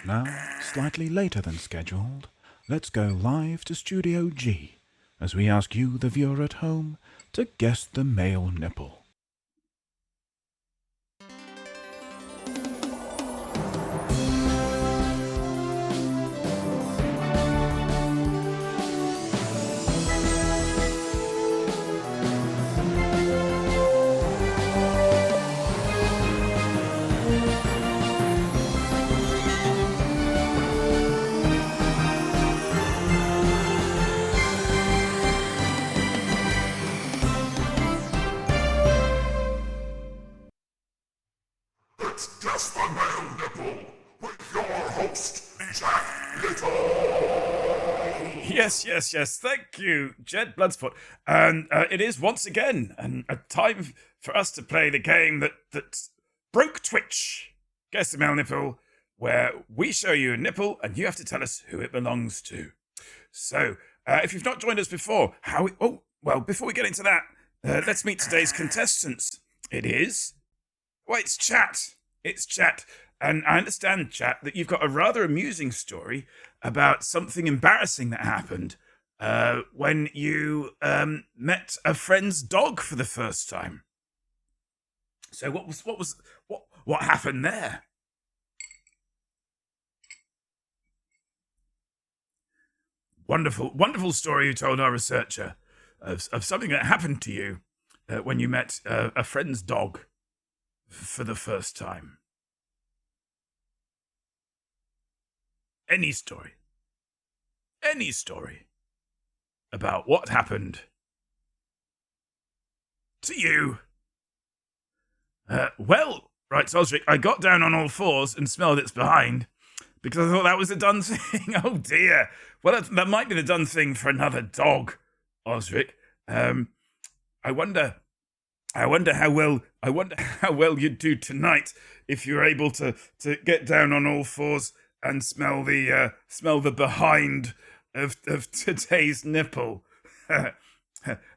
Now, slightly later than scheduled, let's go live to Studio G as we ask you, the viewer at home, to guess the male nipple. It's Just the Male Nipple with your host, Jack Little. Yes. Thank you, Jed Bloodsport. And it is once again a time for us to play the game that broke Twitch. Guess the Male Nipple, where we show you a nipple and you have to tell us who it belongs to. So, if you've not joined us before, before we get into that, let's meet today's contestants. It's Chat. It's Chat. And I understand, Chat, that you've got a rather amusing story about something embarrassing that happened when you met a friend's dog for the first time. So what happened there? Wonderful story you told our researcher of something that happened to you when you met a friend's dog for the first time. Any story about what happened to you. Right, Osric, I got down on all fours and smelled its behind because I thought that was a done thing. Oh dear. Well, that might be the done thing for another dog, Osric. I wonder how well you'd do tonight if you're able to get down on all fours and smell the behind of today's nipple.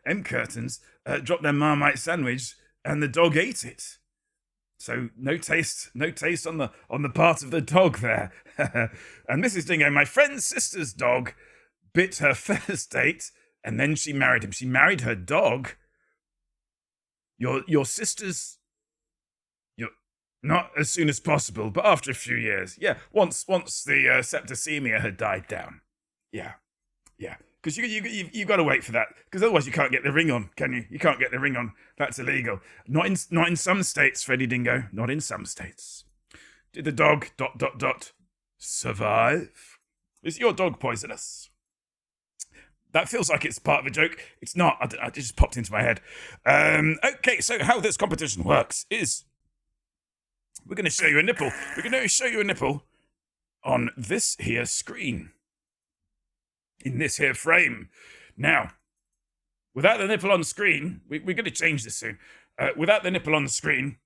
M. Curtains dropped their Marmite sandwich and the dog ate it. So no taste on the part of the dog there. And Mrs. Dingo, my friend's sister's dog, bit her first date and then she married him. She married her dog. Your sister's, not as soon as possible, but after a few years. Yeah, once the septicemia had died down. Yeah. Because you got to wait for that. Because otherwise you can't get the ring on, can you? You can't get the ring on. That's illegal. Not in some states, Freddie Dingo. Not in some states. Did the dog ... survive? Is your dog poisonous? That feels like it's part of a joke. It's not. It just popped into my head. Okay, so how this competition works is we're going to show you a nipple. We're going to show you a nipple on this here screen. In this here frame. Now, without the nipple on screen, we're going to change this soon. Without the nipple on the screen,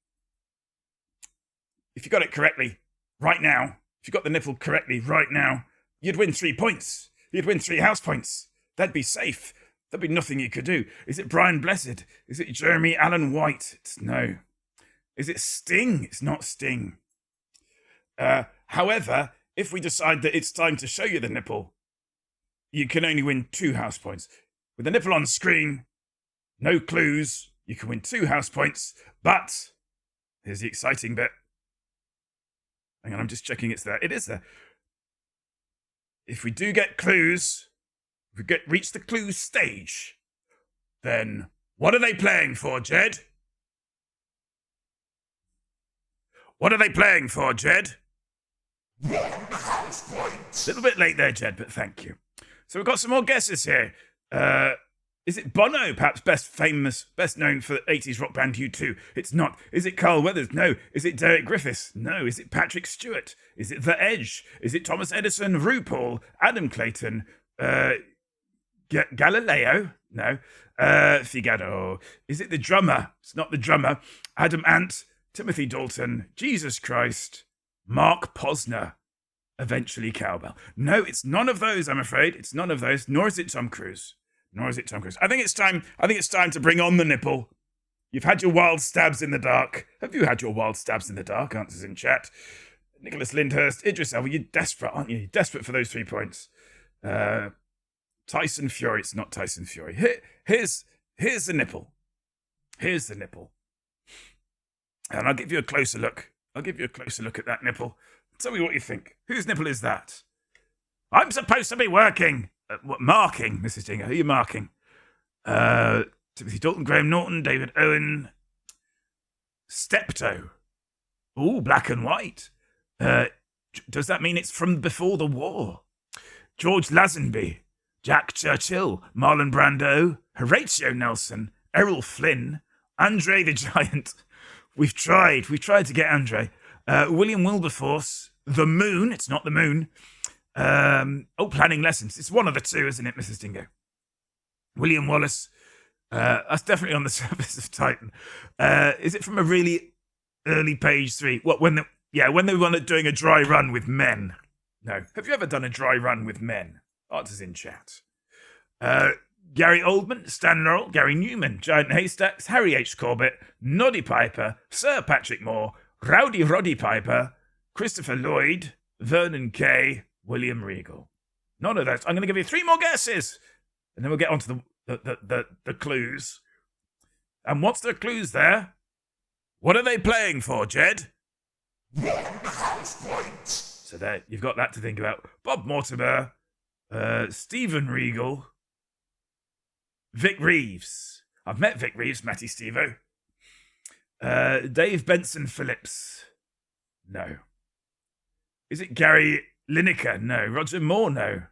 if you got it correctly right now, if you got the nipple correctly right now, you'd win 3 points. You'd win 3 house points. That'd be safe. There'd be nothing you could do. Is it Brian Blessed? Is it Jeremy Allen White? No. Is it Sting? It's not Sting. However, if we decide that it's time to show you the nipple, you can only win 2 house points. With the nipple on screen, no clues, you can win 2 house points, but here's the exciting bit. Hang on, I'm just checking it's there. It is there. If we do get clues, if we reach the clues stage, then what are they playing for, Jed? What are they playing for, Jed? 1 house point. A little bit late there, Jed, but thank you. So we've got some more guesses here. Is it Bono, perhaps best known for the 80s rock band U2? It's not. Is it Carl Weathers? No. Is it Derek Griffiths? No. Is it Patrick Stewart? Is it The Edge? Is it Thomas Edison, RuPaul, Adam Clayton, Galileo? No. Figaro. Is it the drummer? It's not the drummer. Adam Ant, Timothy Dalton, Jesus Christ, Mark Posner, eventually Cowbell. No, it's none of those, I'm afraid. It's none of those, nor is it Tom Cruise. I think it's time to bring on the nipple. You've had your wild stabs in the dark. Have you had your wild stabs in the dark? Answers in chat. Nicholas Lyndhurst, Idris Elba. You're desperate, aren't you? You're desperate for those 3 points. Tyson Fury. It's not Tyson Fury. Here's the nipple. Here's the nipple. And I'll give you a closer look. I'll give you a closer look at that nipple. Tell me what you think. Whose nipple is that? I'm supposed to be working. Marking, Mrs. Dinger. Who are you marking? Timothy Dalton, Graham Norton, David Owen. Steptoe. Ooh, black and white. Does that mean it's from before the war? George Lazenby, Jack Churchill, Marlon Brando, Horatio Nelson, Errol Flynn, Andre the Giant. We've tried to get Andre. William Wilberforce, The Moon. It's not The Moon. Planning Lessons. It's one of the two, isn't it, Mrs. Dingo? William Wallace. That's definitely on the surface of Titan. Is it from a really early page 3? What, when they were doing a dry run with men? No. Have you ever done a dry run with men? Answers in chat. Gary Oldman, Stan Laurel, Gary Newman, Giant Haystacks, Harry H. Corbett, Noddy Piper, Sir Patrick Moore, Rowdy Roddy Piper, Christopher Lloyd, Vernon Kay, William Regal. None of those. I'm going to give you 3 more guesses, and then we'll get on to the clues. And what's the clues there? What are they playing for, Jed? 1 house point. So there, you've got that to think about. Bob Mortimer, Stephen Regal, Vic Reeves. I've met Vic Reeves, Matty Stevo. Dave Benson Phillips. No. Is it Gary Lineker? No. Roger Moore? No.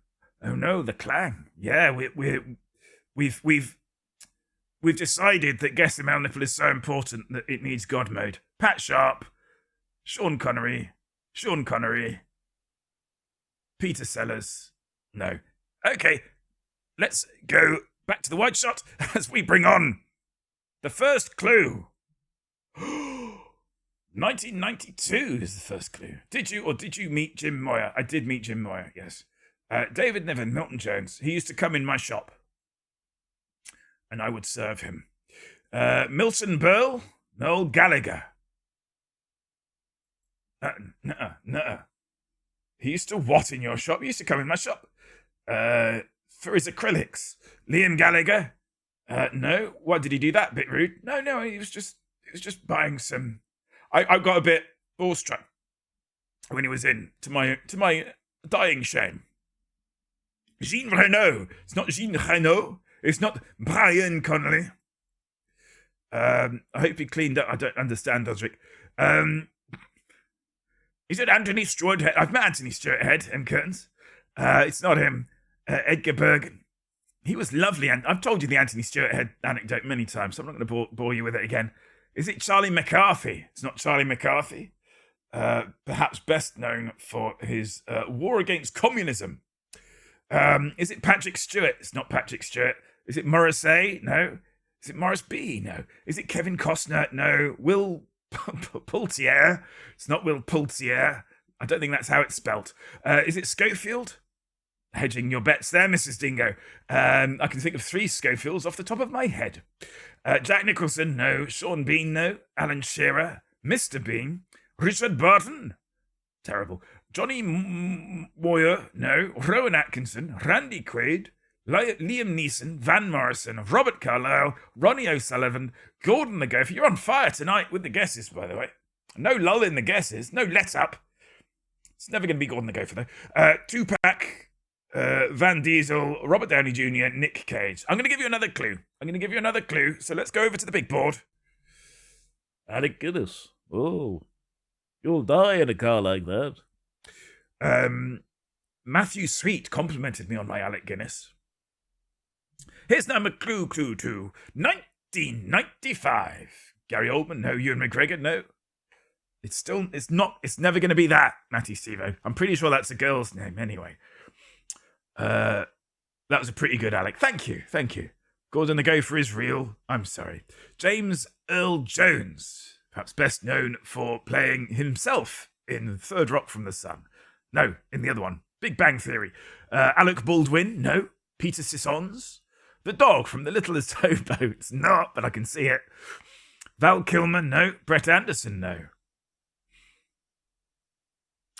Oh no, the Clang. Yeah, we've decided that Guess the Male Nipple is so important that it needs God mode. Pat Sharp, Sean Connery, Peter Sellers. No. Okay, let's go back to the wide shot as we bring on the first clue. 1992 is the first clue. Did you meet Jim Moyer? I did meet Jim Moyer, yes. David Niven, Milton Jones. He used to come in my shop, and I would serve him. Milton Berle, Noel Gallagher. Nuh-uh. He used to what in your shop? He used to come in my shop. For his acrylics. Liam Gallagher. No. Why did he do that? Bit rude. No. He was just buying some. I got a bit awestruck when he was in. To my dying shame. Jean Reno. It's not Jean Reno. It's not Brian Connolly. I hope he cleaned up. I don't understand, Osric. Is it Anthony Stewart Head? I've met Anthony Stewart Head and Curtains. It's not him. Edgar Bergen. He was lovely, and I've told you the Anthony Stewart Head anecdote many times, so I'm not going to bore you with it again. Is it Charlie McCarthy? It's not Charlie McCarthy. Perhaps best known for his war against communism. Is it Patrick Stewart? It's not Patrick Stewart. Is it Morrissey? No. Is it Morris B? No. Is it Kevin Costner? No. Will Poultier? It's not Will Poultier. I don't think that's how it's spelt. Is it Schofield? Hedging your bets there, Mrs. Dingo. I can think of 3 Schofields off the top of my head. Jack Nicholson, no. Sean Bean, no. Alan Shearer, Mr. Bean, Richard Burton, terrible. Johnny Moyer, no. Rowan Atkinson, Randy Quaid, Liam Neeson, Van Morrison, Robert Carlyle, Ronnie O'Sullivan, Gordon the Gopher. You're on fire tonight with the guesses, by the way. No lull in the guesses, no let up. It's never going to be Gordon the Gopher, though. Tupac, Van Diesel, Robert Downey Jr., Nick Cage. I'm going to give you another clue. So let's go over to the big board. Alec Guinness. Oh, you'll die in a car like that. Matthew Sweet complimented me on my Alec Guinness. Here's number clue 2. 1995. Gary Oldman, no. Ewan McGregor, no. It's never going to be that, Matty Stevo. I'm pretty sure that's a girl's name anyway. That was a pretty good Alec. Thank you. Gordon the Gopher is real. I'm sorry. James Earl Jones, perhaps best known for playing himself in Third Rock from the Sun. No, in the other one. Big Bang Theory. Alec Baldwin, no. Peter Sissons. The dog from The Littlest Hobo. It's not, but I can see it. Val Kilmer, no. Brett Anderson, no.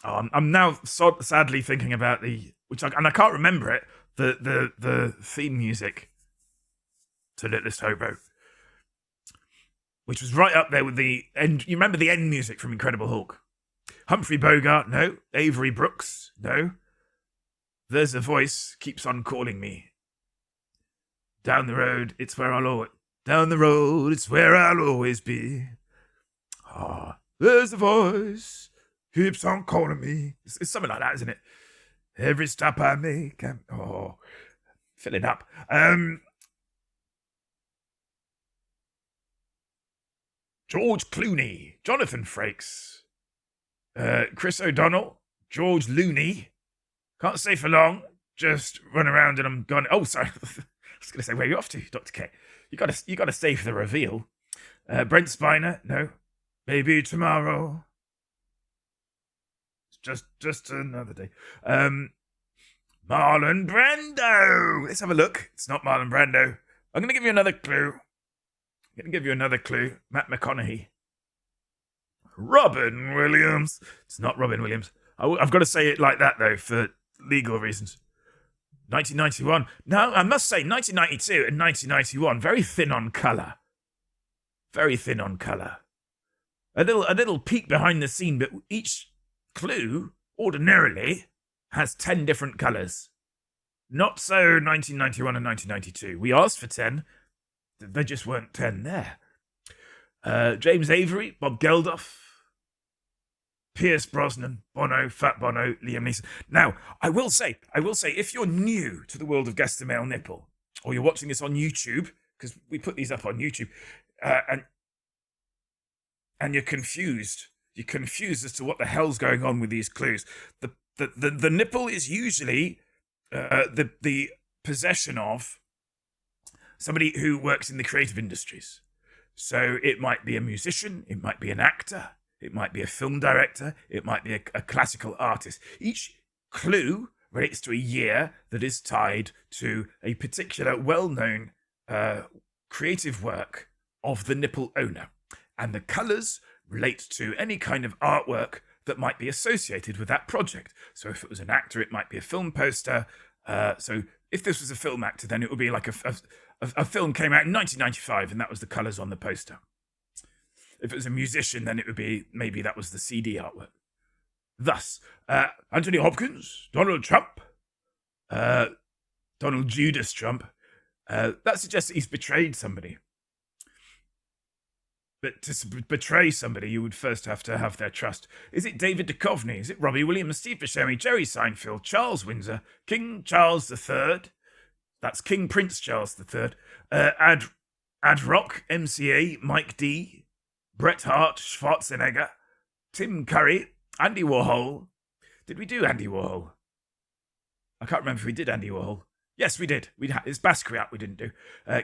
I'm now sadly thinking about and I can't remember it. The theme music to Littlest Hobo, which was right up there with the end. You remember the end music from Incredible Hulk? Humphrey Bogart, no. Avery Brooks, no. There's a voice keeps on calling me. Down the road, it's where I'll always. Down the road, it's where I'll always be. Ah, there's a voice keeps on calling me. It's something like that, isn't it? Every stop I make, filling up. George Clooney, Jonathan Frakes, Chris O'Donnell, George Looney. Can't stay for long. Just run around and I'm gone. Oh, sorry. I was going to say, where are you off to, Dr. K? You got to stay for the reveal. Brent Spiner, no. Maybe tomorrow. It's just another day. Marlon Brando. Let's have a look. It's not Marlon Brando. I'm going to give you another clue. Matt McConaughey. Robin Williams. It's not Robin Williams. I've got to say it like that, though, for legal reasons. 1991. No, I must say 1992 and 1991, very thin on colour. Very thin on colour. A little peek behind the scene, but each clue, ordinarily, has 10 different colours. Not so 1991 and 1992. We asked for 10. There just weren't 10 there. James Avery, Bob Geldof, Pierce Brosnan, Bono, Fat Bono, Liam Neeson. Now, I will say, if you're new to the world of Guess the Male Nipple, or you're watching this on YouTube, because we put these up on YouTube, and you're confused as to what the hell's going on with these clues. The nipple is usually the possession of somebody who works in the creative industries. So it might be a musician, it might be an actor, it might be a film director, it might be a classical artist. Each clue relates to a year that is tied to a particular well-known creative work of the nipple owner. And the colours relate to any kind of artwork that might be associated with that project. So if it was an actor, it might be a film poster. So if this was a film actor, then it would be like a film came out in 1995 and that was the colours on the poster. If it was a musician, then it would be, maybe that was the CD artwork. Thus, Anthony Hopkins, Donald Trump, Donald Judas Trump, that suggests that he's betrayed somebody. But to betray somebody, you would first have to have their trust. Is it David Duchovny? Is it Robbie Williams, Steve Buscemi, Jerry Seinfeld, Charles Windsor, King Charles III? That's King Prince Charles III. Ad Rock, MCA, Mike D, Bret Hart, Schwarzenegger, Tim Curry, Andy Warhol. Did we do Andy Warhol? I can't remember if we did Andy Warhol. Yes, we did. It's Basquiat we didn't do.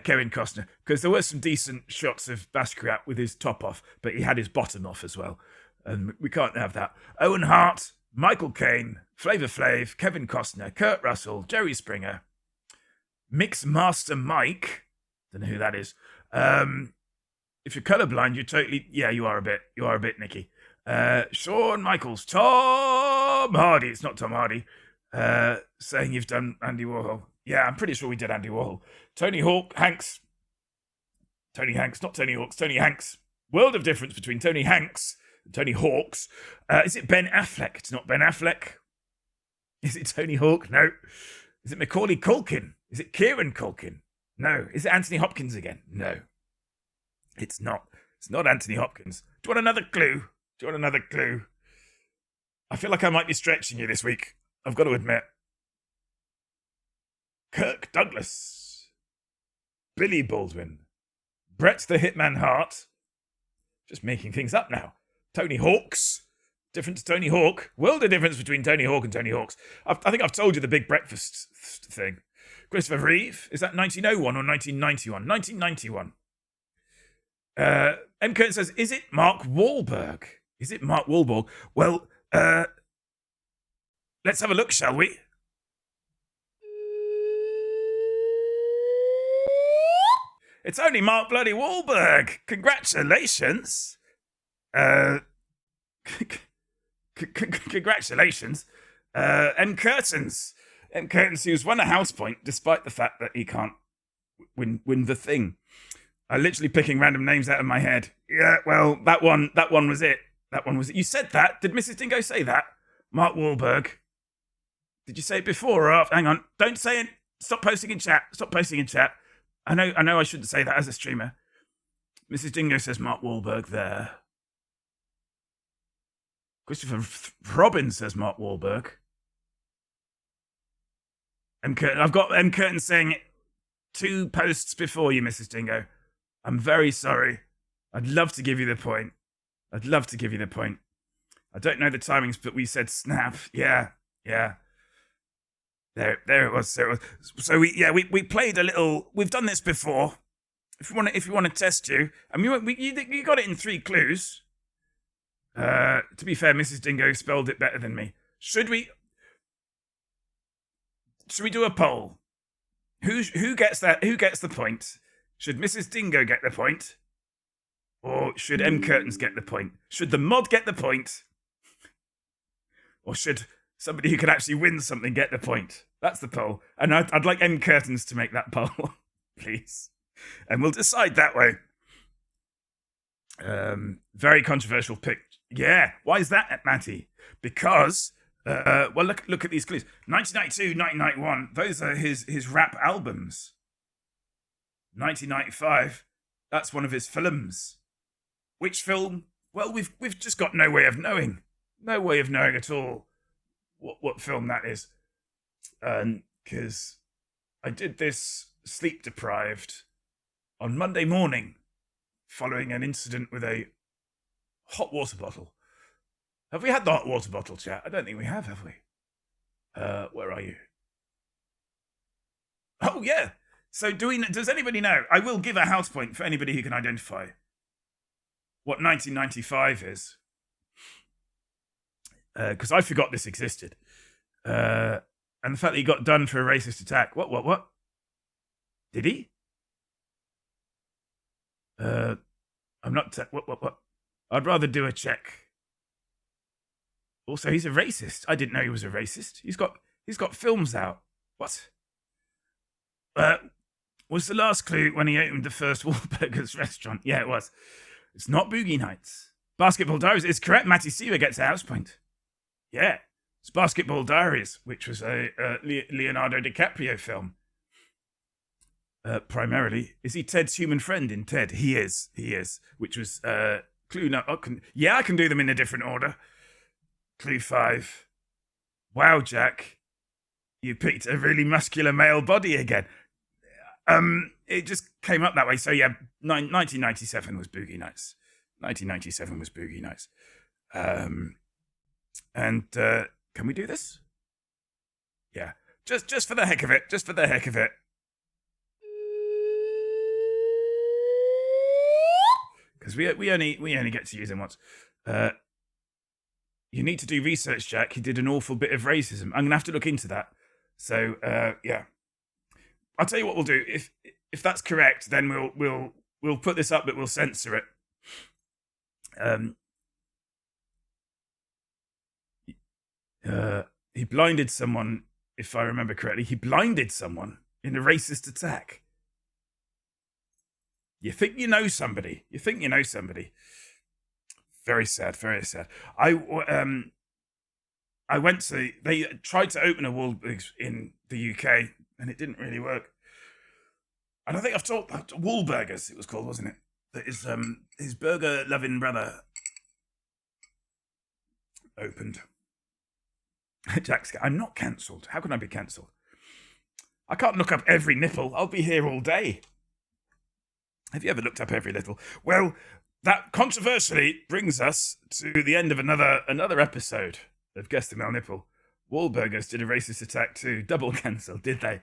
Kevin Costner. Because there were some decent shots of Basquiat with his top off, but he had his bottom off as well. And we can't have that. Owen Hart, Michael Caine, Flavor Flav, Kevin Costner, Kurt Russell, Jerry Springer, Mix Master Mike. Don't know who that is. If you're colourblind, you're totally... Yeah, you are a bit, Nicky. Shawn Michaels, Tom Hardy. It's not Tom Hardy. Saying you've done Andy Warhol. Yeah, I'm pretty sure we did Andy Warhol. Tony Hanks. Tony Hanks, not Tony Hawks, Tony Hanks. World of difference between Tony Hanks and Tony Hawks. Is it Ben Affleck? It's not Ben Affleck. Is it Tony Hawk? No. Is it Macaulay Culkin? Is it Kieran Culkin? No. Is it Anthony Hopkins again? No. It's not. It's not Anthony Hopkins. Do you want another clue? I feel like I might be stretching you this week. I've got to admit. Kirk Douglas. Billy Baldwin. Brett the Hitman Hart. Just making things up now. Tony Hawks. Different to Tony Hawk. World of difference between Tony Hawk and Tony Hawks. I think I've told you the big breakfast thing. Christopher Reeve. Is that 1901 or 1991? 1991. M. Curtin says, is it Mark Wahlberg? Is it Mark Wahlberg? Well, let's have a look, shall we? It's only Mark bloody Wahlberg. Congratulations. Congratulations. M. Curtains. M. Curtains, who's won a house point despite the fact that he can't win the thing. I'm literally picking random names out of my head. Yeah, well, that one was it. That one was it. You said that. Did Mrs. Dingo say that? Mark Wahlberg. Did you say it before or after? Hang on. Don't say it. Stop posting in chat. Stop posting in chat. I know I shouldn't say that as a streamer. Mrs. Dingo says Mark Wahlberg there. Christopher Robin says Mark Wahlberg. I've got M. Curtin saying 2 posts before you, Mrs. Dingo. I'm very sorry. I'd love to give you the point. I don't know the timings, but we said snap. Yeah. There it was. So we played a little. We've done this before. If you want to test you, I mean, you got it in 3 clues. To be fair, Mrs. Dingo spelled it better than me. Should we do a poll? Who gets that? Who gets the point? Should Mrs. Dingo get the point? Or should M. Curtains get the point? Should the mod get the point? Or should somebody who can actually win something get the point? That's the poll. And I'd like M. Curtains to make that poll, please. And we'll decide that way. Very controversial pick. Yeah. Why is that, Matty? Because, well, look at these clues. 1992, 1991, those are his rap albums. 1995, that's one of his films. Which film? Well, we've just got no way of knowing. No way of knowing at all what film that is. Because I did this sleep deprived on Monday morning following an incident with a hot water bottle. Have we had the hot water bottle chat? I don't think we have we? Where are you? Oh, yeah. So does anybody know? I will give a house point for anybody who can identify what 1995 is. Because I forgot this existed. And the fact that he got done for a racist attack. What? Did he? I'm not... What? I'd rather do a check. Also, he's a racist. I didn't know he was a racist. He's got films out. What? Was the last clue when he opened the first Wahlburgers restaurant? Yeah, it was. It's not Boogie Nights. Basketball Diaries is correct. Matty Seaver gets a house point. Yeah, it's Basketball Diaries, which was a Leonardo DiCaprio film. Primarily, is he Ted's human friend in Ted? He is. Which was clue no. I can do them in a different order. Clue 5. Wow, Jack, you picked a really muscular male body again. It just came up that way. So yeah, 1997 was Boogie Nights. 1997 was Boogie Nights. And can we do this? Yeah, just for the heck of it. Just for the heck of it. Because we only get to use him once. You need to do research, Jack. He did an awful bit of racism. I'm gonna have to look into that. So yeah, I'll tell you what we'll do. If that's correct, then we'll put this up, but we'll censor it. He blinded someone, if I remember correctly. He blinded someone in a racist attack. You think you know somebody. Very sad, very sad. I went to... They tried to open a Wahlburgers in the UK, and it didn't really work. And I think I've talked... Wahlburgers, it was called, wasn't it? That is, his burger-loving brother opened. Jack's... I'm not cancelled. How can I be cancelled? I can't look up every nipple. I'll be here all day. Have you ever looked up every little? Well, that controversially brings us to the end of another episode of Guess the Male Nipple. Wahlburgers did a racist attack too. Double cancel, did they?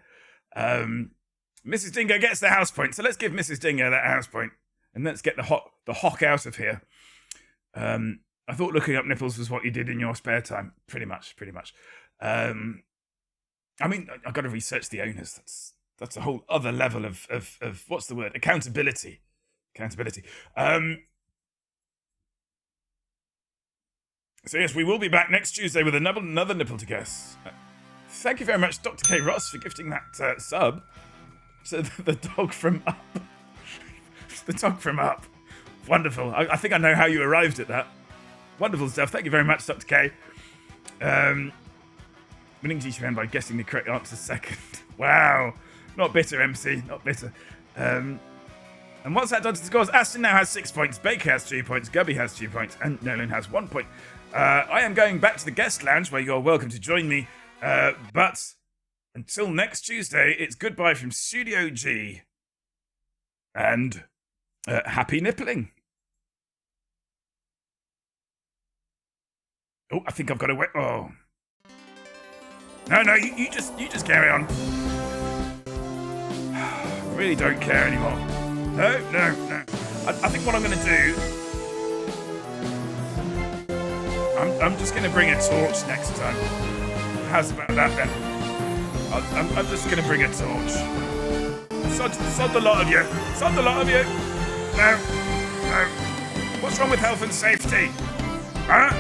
Mrs. Dingo gets the house point. So let's give Mrs. Dingo that house point. And let's get the hock out of here. I thought looking up nipples was what you did in your spare time. Pretty much. I mean, I've got to research the owners. That's a whole other level of what's the word? Accountability. So yes, we will be back next Tuesday with another nipple to guess. Thank you very much, Dr. K. Ross, for gifting that sub. So the dog from Up. The dog from Up. Wonderful. I think I know how you arrived at that. Wonderful stuff. Thank you very much, Dr. K. Winning GTM by guessing the correct answer second. Wow. Not bitter, MC. Not bitter. And what's that done to the scores? Aston now has 6 points. Baker has 2 points. Gubby has 2 points. And Nolan has 1 point. I am going back to the guest lounge where you're welcome to join me. But until next Tuesday, it's goodbye from Studio G. And happy nippling. Oh, I think I've got to wait. Oh. No, you just carry on. I really don't care anymore. No. I think what I'm going to do... I'm just going to bring a torch next time. How's about that then? I'm just going to bring a torch. Sod the lot of you. Sod the lot of you. No. What's wrong with health and safety? Huh?